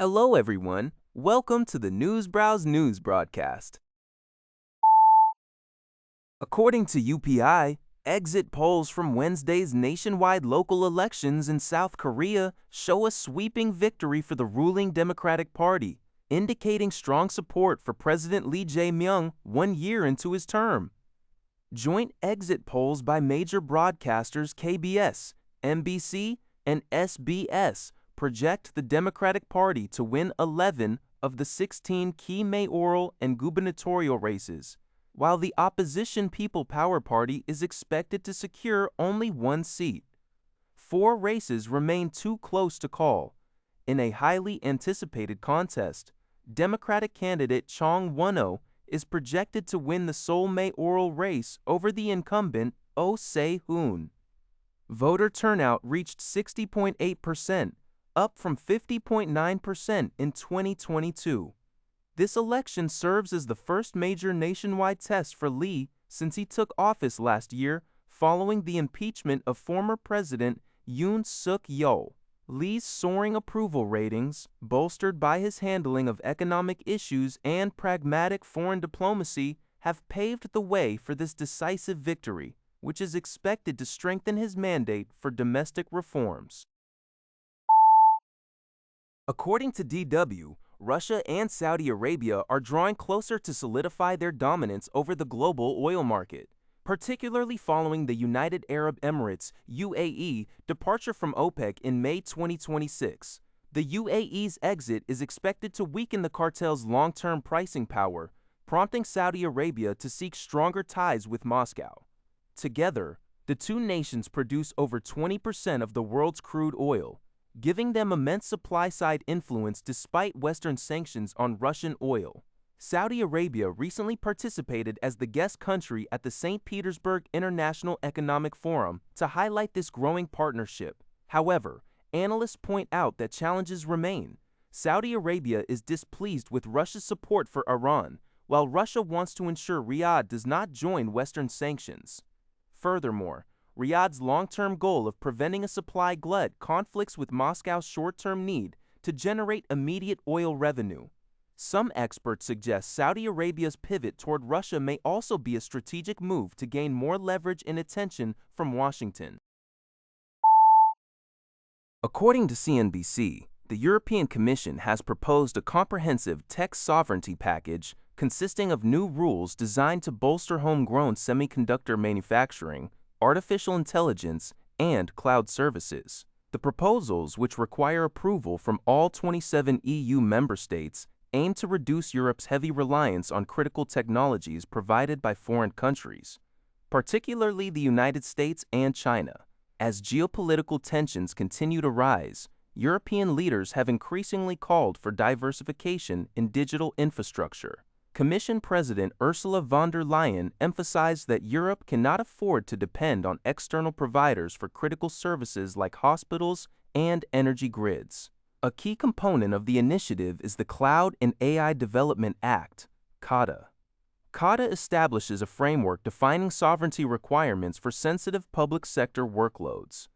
Hello, everyone. Welcome to the Newsbrowse News broadcast. According to UPI, exit polls from Wednesday's nationwide local elections in South Korea show a sweeping victory for the ruling Democratic Party, indicating strong support for President Lee Jae-myung 1 year into his term. Joint exit polls by major broadcasters KBS, MBC, and SBS project the Democratic Party to win 11 of the 16 key mayoral and gubernatorial races, while the opposition People Power Party is expected to secure only 1 seat. 4 races remain too close to call. In a highly anticipated contest, Democratic candidate Chong Won-oh is projected to win the Seoul mayoral race over the incumbent Oh Se-hoon. Voter turnout reached 60.8%, up from 50.9% in 2022. This election serves as the first major nationwide test for Lee since he took office last year following the impeachment of former President Yoon Suk-yeol. Lee's soaring approval ratings, bolstered by his handling of economic issues and pragmatic foreign diplomacy, have paved the way for this decisive victory, which is expected to strengthen his mandate for domestic reforms. According to DW, Russia and Saudi Arabia are drawing closer to solidify their dominance over the global oil market, particularly following the United Arab Emirates (UAE) departure from OPEC in May 2026. The UAE's exit is expected to weaken the cartel's long-term pricing power, prompting Saudi Arabia to seek stronger ties with Moscow. Together, the two nations produce over 20% of the world's crude oil, giving them immense supply-side influence despite Western sanctions on Russian oil. Saudi Arabia recently participated as the guest country at the St. Petersburg International Economic Forum to highlight this growing partnership. However, analysts point out that challenges remain. Saudi Arabia is displeased with Russia's support for Iran, while Russia wants to ensure Riyadh does not join Western sanctions. Furthermore, Riyadh's long-term goal of preventing a supply glut conflicts with Moscow's short-term need to generate immediate oil revenue. Some experts suggest Saudi Arabia's pivot toward Russia may also be a strategic move to gain more leverage and attention from Washington. According to CNBC, the European Commission has proposed a comprehensive tech sovereignty package consisting of new rules designed to bolster homegrown semiconductor manufacturing, artificial intelligence, and cloud services. The proposals, which require approval from all 27 EU member states, aim to reduce Europe's heavy reliance on critical technologies provided by foreign countries, particularly the United States and China. As geopolitical tensions continue to rise, European leaders have increasingly called for diversification in digital infrastructure. Commission President Ursula von der Leyen emphasized that Europe cannot afford to depend on external providers for critical services like hospitals and energy grids. A key component of the initiative is the Cloud and AI Development Act, CADA. CADA establishes a framework defining sovereignty requirements for sensitive public sector workloads.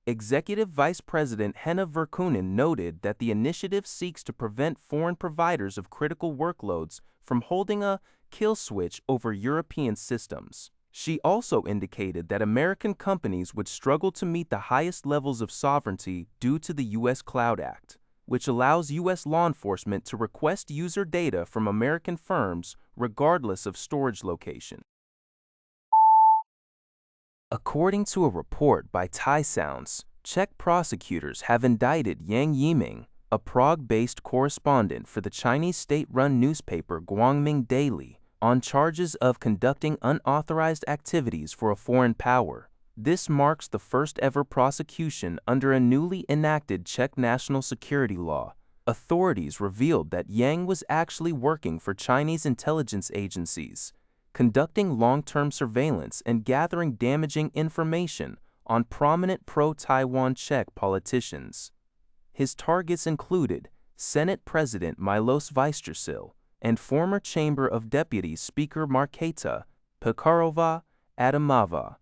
Executive Vice President Henna Virkkunen noted that the initiative seeks to prevent foreign providers of critical workloads from holding a kill switch over European systems. She also indicated that American companies would struggle to meet the highest levels of sovereignty due to the U.S. Cloud Act, which allows U.S. law enforcement to request user data from American firms regardless of storage location. According to a report by Thai Sounds, Czech prosecutors have indicted Yang Yiming, a Prague-based correspondent for the Chinese state-run newspaper Guangming Daily, on charges of conducting unauthorized activities for a foreign power. This marks the first-ever prosecution under a newly enacted Czech national security law. Authorities revealed that Yang was actually working for Chinese intelligence agencies, conducting long-term surveillance and gathering damaging information on prominent pro-Taiwan Czech politicians. His targets included Senate President Milos Vystrčil and former Chamber of Deputies Speaker Markéta Pekarová-Adamová.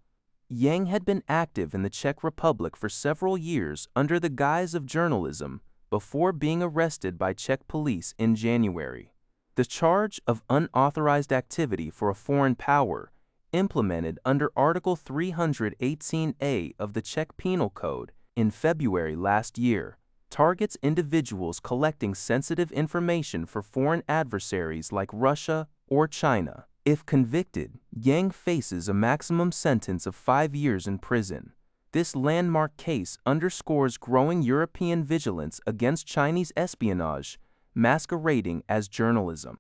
Yang had been active in the Czech Republic for several years under the guise of journalism, before being arrested by Czech police in January. The charge of unauthorized activity for a foreign power, implemented under Article 318A of the Czech Penal Code in February last year, targets individuals collecting sensitive information for foreign adversaries like Russia or China. If convicted, Yang faces a maximum sentence of 5 years in prison. This landmark case underscores growing European vigilance against Chinese espionage, masquerading as journalism.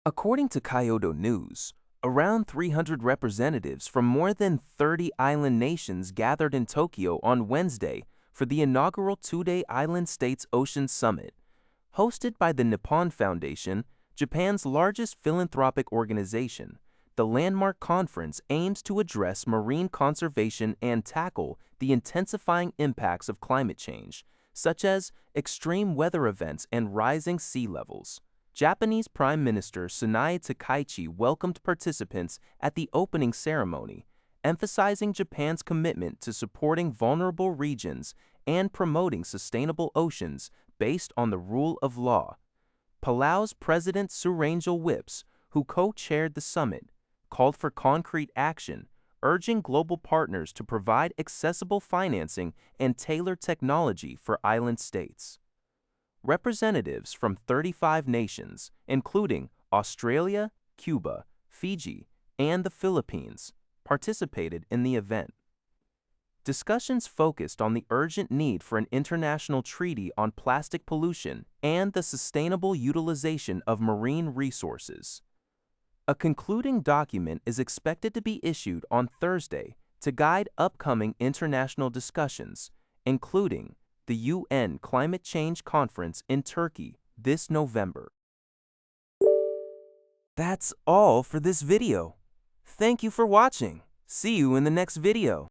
According to Kyodo News, around 300 representatives from more than 30 island nations gathered in Tokyo on Wednesday for the inaugural two-day Island States Ocean Summit. Hosted by the Nippon Foundation, Japan's largest philanthropic organization, the landmark conference aims to address marine conservation and tackle the intensifying impacts of climate change, such as extreme weather events and rising sea levels. Japanese Prime Minister Tsunai Takaichi welcomed participants at the opening ceremony, emphasizing Japan's commitment to supporting vulnerable regions and promoting sustainable oceans based on the rule of law. Palau's President Surangel Whips, who co-chaired the summit, called for concrete action, urging global partners to provide accessible financing and tailored technology for island states. Representatives from 35 nations, including Australia, Cuba, Fiji, and the Philippines, participated in the event. Discussions focused on the urgent need for an international treaty on plastic pollution and the sustainable utilization of marine resources. A concluding document is expected to be issued on Thursday to guide upcoming international discussions, including the UN Climate Change Conference in Turkey this November. That's all for this video. Thank you for watching. See you in the next video.